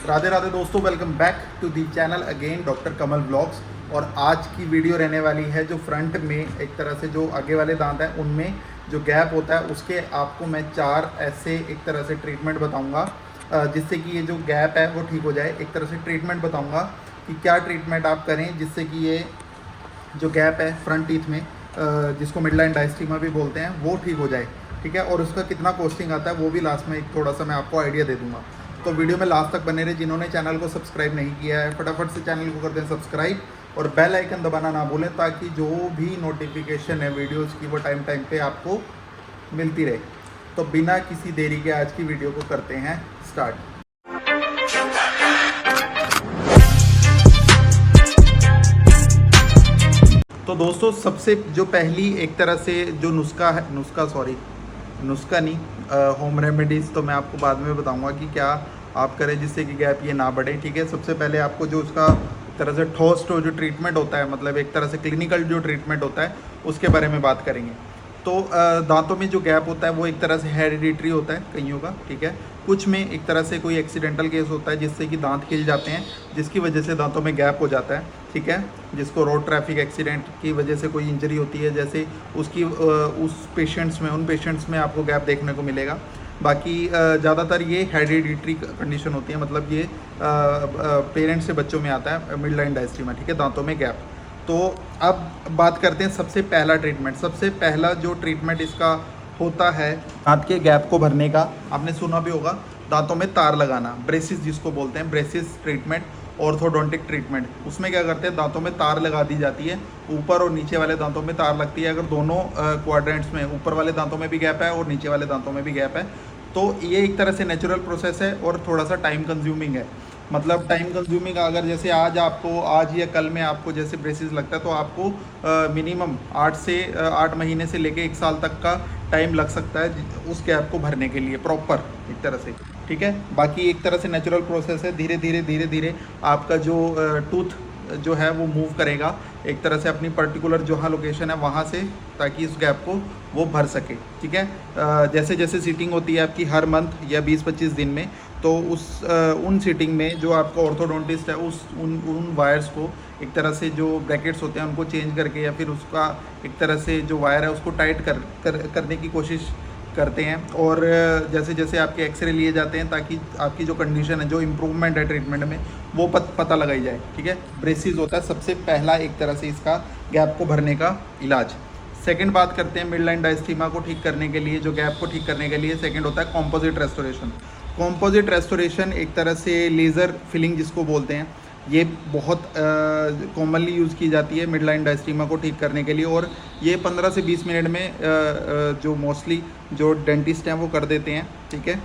राधे राधे दोस्तों, welcome back to the channel again doctor Kamal blogs. और आज की वीडियो रहने वाली है जो फ्रंट में एक तरह से जो आगे वाले दांत हैं उनमें जो गैप होता है उसके आपको मैं 4 ऐसे एक तरह से ट्रीटमेंट बताऊंगा जिससे कि ये जो गैप है वो ठीक हो जाए। एक तरह से ट्रीटमेंट बताऊंगा कि क्या ट्रीटमेंट आप करें जिससे कि ये जो गैप है फ्रंट टीथ में जिसको मिडलाइन डायस्टीमा भी बोलते हैं वो ठीक हो जाए। ठीक है, और उसका कितना कॉस्टिंग आता है वो भी लास्ट में एक थोड़ा सा मैं आपको आइडिया दे दूंगा। तो वीडियो में लास्ट तक बने रहे। जिन्होंने चैनल को सब्सक्राइब नहीं किया है फटाफट से चैनल को कर दें सब्सक्राइब और बेल आइकन दबाना ना भूलें ताकि जो भी नोटिफिकेशन है वीडियोज़ की वो टाइम टाइम पे आपको मिलती रहे। तो बिना किसी देरी के आज की वीडियो को करते हैं स्टार्ट। तो दोस्तों सबसे जो पहली एक तरह से जो नुस्खा नहीं, होम रेमेडीज़ तो मैं आपको बाद में बताऊंगा कि क्या आप करें जिससे कि गैप ये ना बढ़े। ठीक है, सबसे पहले आपको जो उसका एक तरह से ठोस जो ट्रीटमेंट होता है, मतलब एक तरह से क्लिनिकल जो ट्रीटमेंट होता है उसके बारे में बात करेंगे। तो दांतों में जो गैप होता है वो एक तरह से हेरिडिटरी होता है कईयों का। ठीक है, कुछ में एक तरह से कोई एक्सीडेंटल केस होता है जिससे कि दांत हिल जाते हैं जिसकी वजह से दांतों में गैप हो जाता है। ठीक है, जिसको रोड ट्रैफिक एक्सीडेंट की वजह से कोई इंजरी होती है जैसे उसकी उन पेशेंट्स में आपको गैप देखने को मिलेगा। बाकी ज़्यादातर ये हेरिडिटरी कंडीशन होती है, मतलब ये पेरेंट्स से बच्चों में आता है मिडलाइन डायस्टीमा। ठीक है, दांतों में गैप। तो अब बात करते हैं सबसे पहला ट्रीटमेंट। सबसे पहला जो ट्रीटमेंट इसका होता है दांत के गैप को भरने का, आपने सुना भी होगा, दांतों में तार लगाना, ब्रेसिस जिसको बोलते हैं, ब्रेसिस ट्रीटमेंट, ऑर्थोडोंटिक ट्रीटमेंट। उसमें क्या करते हैं, दांतों में तार लगा दी जाती है, ऊपर और नीचे वाले दांतों में तार लगती है। अगर दोनों क्वाड्रेंट्स में, ऊपर वाले दांतों में भी गैप है और नीचे वाले दांतों में भी गैप है, तो ये एक तरह से नेचुरल प्रोसेस है और थोड़ा सा टाइम कंज्यूमिंग है। मतलब टाइम कंज्यूमिंग, अगर जैसे आज या कल में आपको जैसे ब्रेसिस लगता है तो आपको मिनिमम 8 महीने से लेके 1 साल तक का टाइम लग सकता है उस गैप को भरने के लिए प्रॉपर एक तरह से। ठीक है, बाकी एक तरह से नेचुरल प्रोसेस है। धीरे धीरे आपका जो टूथ जो है वो मूव करेगा एक तरह से अपनी पर्टिकुलर जहाँ लोकेशन है वहाँ से, ताकि इस गैप को वो भर सके। ठीक है, जैसे जैसे सीटिंग होती है आपकी हर मंथ या 20-25 दिन में, तो उन सीटिंग में जो आपका ऑर्थोडोंटिस्ट है उन वायर्स को एक तरह से जो ब्रैकेट्स होते हैं उनको चेंज करके या फिर उसका एक तरह से जो वायर है उसको टाइट करने की कोशिश करते हैं। और जैसे जैसे आपके एक्सरे लिए जाते हैं ताकि आपकी जो कंडीशन है, जो इम्प्रूवमेंट है ट्रीटमेंट में, वो पता लगाई जाए। ठीक है, ब्रेसिस होता है सबसे पहला एक तरह से इसका गैप को भरने का इलाज। सेकंड बात करते हैं मिडलाइन डायस्टीमा को ठीक करने के लिए, जो गैप को ठीक करने के लिए सेकंड होता है कॉम्पोजिट रेस्टोरेशन। कॉम्पोजिट रेस्टोरेशन एक तरह से लेज़र फिलिंग जिसको बोलते हैं, ये बहुत कॉमनली यूज़ की जाती है मिडलाइन डायस्टीमा को ठीक करने के लिए। और ये 15 से 20 मिनट में जो मोस्टली जो डेंटिस्ट हैं वो कर देते हैं। ठीक है,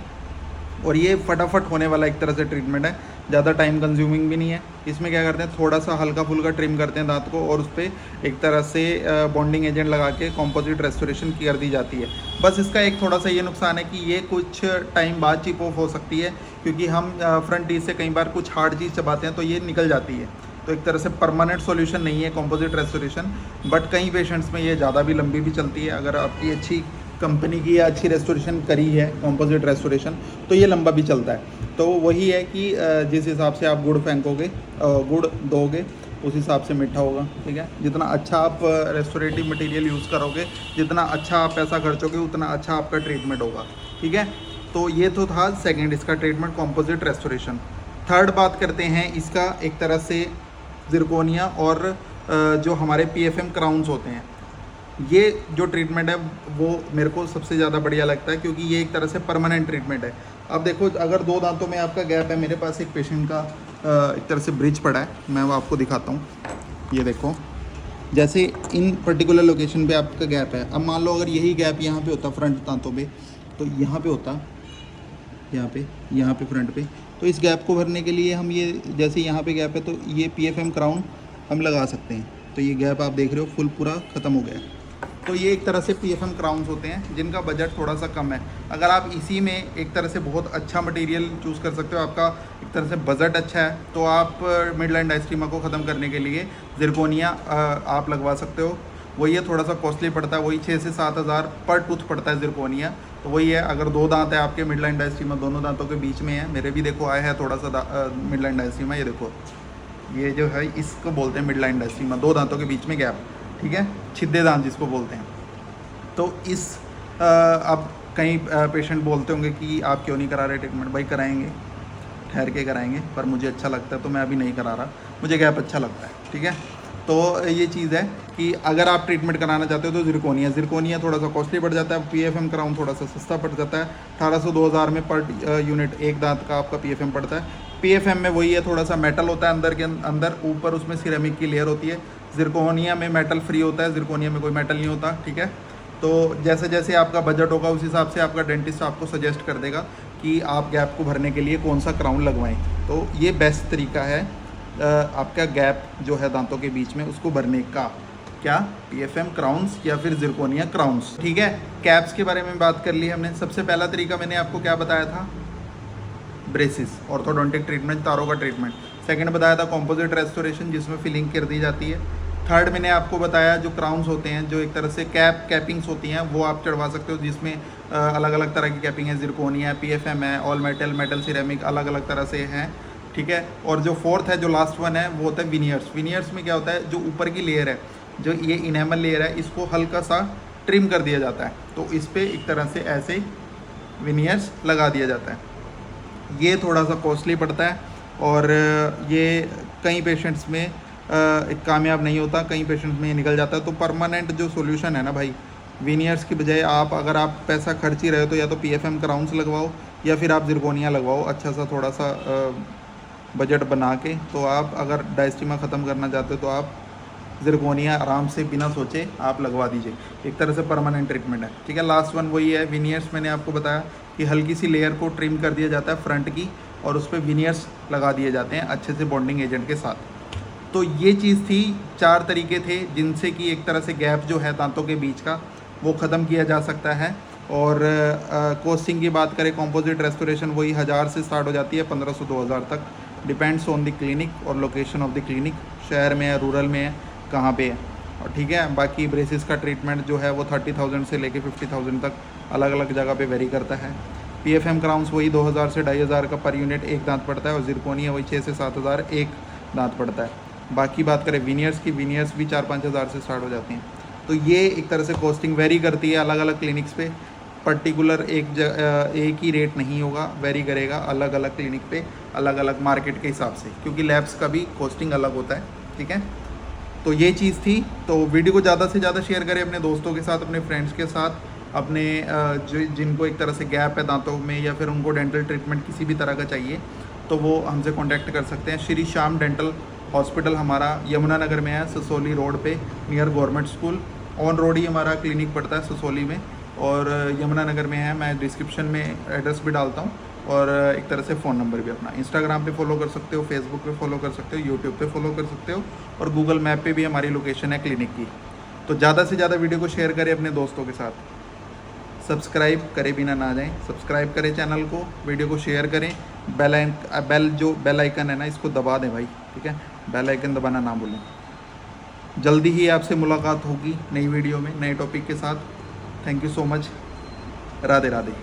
और ये फटाफट होने वाला एक तरह से ट्रीटमेंट है, ज़्यादा टाइम कंज्यूमिंग भी नहीं है। इसमें क्या करते हैं, थोड़ा सा हल्का फुल्का ट्रिम करते हैं दांत को और उस पर एक तरह से बॉन्डिंग एजेंट लगा के कॉम्पोजिट रेस्टोरेशन कर दी जाती है। बस इसका एक थोड़ा सा ये नुकसान है कि ये कुछ टाइम बाद चिप ऑफ हो सकती है, क्योंकि हम फ्रंट टीथ से कई बार कुछ हार्ड चीज़ चबाते हैं तो ये निकल जाती है। तो एक तरह से परमानेंट सॉल्यूशन नहीं है कॉम्पोजिट रेस्टोरेशन, बट कई पेशेंट्स में ये ज़्यादा भी लंबी भी चलती है। अगर आपकी अच्छी कंपनी की या अच्छी रेस्टोरेशन करी है कॉम्पोजिट रेस्टोरेशन तो ये लंबा भी चलता है। तो वही है कि जिस हिसाब से आप गुड़ फेंकोगे, गुड़ दोगे, उस हिसाब से मीठा होगा। ठीक है, जितना अच्छा आप रेस्टोरेटिव मटेरियल यूज़ करोगे, जितना अच्छा आप पैसा खर्चोगे, उतना अच्छा आपका ट्रीटमेंट होगा। ठीक है, तो ये तो था सेकेंड इसका ट्रीटमेंट कॉम्पोजिट रेस्टोरेशन। थर्ड बात करते हैं इसका एक तरह से जिरकोनिया और जो हमारे PFM क्राउन्स होते हैं, ये जो ट्रीटमेंट है वो मेरे को सबसे ज़्यादा बढ़िया लगता है, क्योंकि ये एक तरह से परमानेंट ट्रीटमेंट है। अब देखो, अगर 2 दांतों में आपका गैप है, मेरे पास एक पेशेंट का एक तरह से ब्रिज पड़ा है, मैं वो आपको दिखाता हूँ। ये देखो, जैसे इन पर्टिकुलर लोकेशन पे आपका गैप है। अब मान लो अगर यही गैप यहाँ पे होता फ्रंट दांतों पे, तो यहाँ पे होता, यहाँ पे फ्रंट पे, तो इस गैप को भरने के लिए हम ये, जैसे यहाँ पे गैप है तो ये PFM क्राउन हम लगा सकते हैं। तो ये गैप आप देख रहे हो फुल पूरा ख़त्म हो गया है। तो ये एक तरह से PFM क्राउन्स होते हैं जिनका बजट थोड़ा सा कम है। अगर आप इसी में एक तरह से बहुत अच्छा मटेरियल चूज़ कर सकते हो, आपका एक तरह से बजट अच्छा है, तो आप मिडलाइन डायस्टीमा को ख़त्म करने के लिए जिरकोनिया आप लगवा सकते हो। वही है, थोड़ा सा कॉस्टली पड़ता है, वही 6 से 7 हज़ार पर टूथ पड़ता है जिरकोनिया। तो वही है, अगर 2 दांत है आपके मिड लाइन डायस्टीमा दोनों दांतों के बीच में है, मेरे भी देखो आया है थोड़ा सा मिड लाइन डायस्टीमा, ये देखो ये जो है इसको बोलते हैं मिड लाइन डायस्टीमा, 2 दांतों के बीच में गैप, ठीक है, छिद्दे दांत जिसको बोलते हैं। तो इस अब कई पेशेंट बोलते होंगे कि आप क्यों नहीं करा रहे ट्रीटमेंट, भाई कराएंगे, ठहर के कराएंगे, पर मुझे अच्छा लगता है तो मैं अभी नहीं करा रहा, मुझे गैप अच्छा लगता है, ठीक है। तो ये चीज़ है कि अगर आप ट्रीटमेंट कराना चाहते हो तो ज़िरकोनिया थोड़ा सा कॉस्टली पड़ जाता है, PFM क्राउन थोड़ा सा सस्ता पड़ जाता है, 1800-2000 में पर यूनिट एक दांत का आपका PFM पड़ता है। PFM में वही है, थोड़ा सा मेटल होता है अंदर के अंदर, ऊपर उसमें सिरेमिक की लेयर होती है। ज़िरकोनिया में मेटल फ्री होता है, ज़िरकोनिया में कोई मेटल नहीं होता, ठीक है। तो जैसे जैसे आपका बजट होगा उस हिसाब से आपका डेंटिस्ट आपको सजेस्ट कर देगा कि आप गैप को भरने के लिए कौन सा क्राउन लगवाएं। तो ये बेस्ट तरीका है आपका गैप जो है दांतों के बीच में उसको भरने का, क्या PFM क्राउन्स या फिर ज़िरकोनिया क्राउन्स, ठीक है। कैप्स के बारे में बात कर ली हमने। सबसे पहला तरीका मैंने आपको क्या बताया था, ब्रेसिस, ऑर्थोडोंटिक ट्रीटमेंट, तारों का ट्रीटमेंट। सेकंड बताया था कॉम्पोजिट रेस्टोरेशन जिसमें फिलिंग कर दी जाती है। थर्ड मैंने आपको बताया जो क्राउन्स होते हैं, जो एक तरह से कैपिंग्स होती हैं, वो आप चढ़वा सकते हो, जिसमें अलग अलग तरह की कैपिंग है, ज़िरकोनिया, PFM है, ऑल मेटल, मेटल सिरेमिक, अलग अलग तरह से हैं, ठीक है। और जो फोर्थ है, जो लास्ट वन है, वो होता है विनियर्स। विनियर्स में क्या होता है, जो ऊपर की लेयर है, जो ये इनेमल लेयर है, इसको हल्का सा ट्रिम कर दिया जाता है, तो इस पर एक तरह से ऐसे विनियर्स लगा दिया जाता है। ये थोड़ा सा कॉस्टली पड़ता है और ये कई पेशेंट्स में कामयाब नहीं होता, कई पेशेंट्स में ये निकल जाता है। तो परमानेंट जो सॉल्यूशन है ना भाई, विनियर्स की बजाय आप, अगर आप पैसा खर्च ही रहे हो तो या तो PFM क्राउन्स लगवाओ या फिर आप ज़िरकोनिया लगवाओ, अच्छा सा थोड़ा सा बजट बना के। तो आप अगर डायस्टीमा ख़त्म करना चाहते हो तो आप ज़िरकोनिया आराम से बिना सोचे आप लगवा दीजिए, एक तरह से परमानेंट ट्रीटमेंट है, ठीक है। लास्ट वन वही है विनियर्स। मैंने आपको बताया कि हल्की सी लेयर को ट्रिम कर दिया जाता है फ्रंट की और उस पर विनियर्स लगा दिए जाते हैं अच्छे से बॉन्डिंग एजेंट के साथ। तो ये चीज़ थी, 4 तरीके थे जिनसे कि एक तरह से गैप जो है दांतों के बीच का वो ख़त्म किया जा सकता है। और कॉस्टिंग की बात करें, कॉम्पोजिट रेस्टोरेशन वही 1000 से स्टार्ट हो जाती है 1500-2000 तक, डिपेंड्स ऑन द क्लिनिक और लोकेशन ऑफ द क्लिनिक, शहर में है, रूरल में है, कहाँ पे है, और ठीक है। बाकी ब्रेसिस का ट्रीटमेंट जो है वो 30,000 से लेके 50,000 तक अलग अलग जगह पे वेरी करता है। PFM क्राउन्स वही 2000 से 2500 का पर यूनिट एक दांत पड़ता है, और ज़िरकोनिया वही 6 से 7000 एक दांत पड़ता है। बाकी बात करें विनियर्स की, विनियर्स भी 4-5 हज़ार से स्टार्ट हो जाती हैं। तो ये एक तरह से कॉस्टिंग वेरी करती है अलग अलग क्लिनिक्स पे, पर्टिकुलर एक ही रेट नहीं होगा, वेरी करेगा अलग अलग क्लिनिक पे, अलग अलग मार्केट के हिसाब से, क्योंकि लैब्स का भी कॉस्टिंग अलग होता है, ठीक है। तो ये चीज़ थी। तो वीडियो को ज़्यादा से ज़्यादा शेयर करें अपने दोस्तों के साथ, अपने फ्रेंड्स के साथ, अपने जिनको एक तरह से गैप है दांतों में या फिर उनको डेंटल ट्रीटमेंट किसी भी तरह का चाहिए तो वो हमसे कांटेक्ट कर सकते हैं। श्री श्याम डेंटल हॉस्पिटल हमारा यमुनानगर में है, ससोली रोड पे, near government school, on road ही हमारा क्लिनिक पड़ता है ससोली में, और यमुनानगर में है। मैं डिस्क्रिप्शन में एड्रेस भी डालता हूँ और एक तरह से फ़ोन नंबर भी अपना। इंस्टाग्राम पे फॉलो कर सकते हो, फेसबुक पे फॉलो कर सकते हो, यूट्यूब पे फॉलो कर सकते हो, और गूगल मैप पे भी हमारी लोकेशन है क्लिनिक की। तो ज़्यादा से ज़्यादा वीडियो को शेयर करें अपने दोस्तों के साथ, सब्सक्राइब करे बिना ना जाएं, सब्सक्राइब करें चैनल को, वीडियो को शेयर करें, बेल आइकन है ना, इसको दबा दें भाई, ठीक है, बेल आइकन दबाना ना भूलें। जल्दी ही आपसे मुलाकात होगी नई वीडियो में नए टॉपिक के साथ। Thank you so much, Radhe Radhe.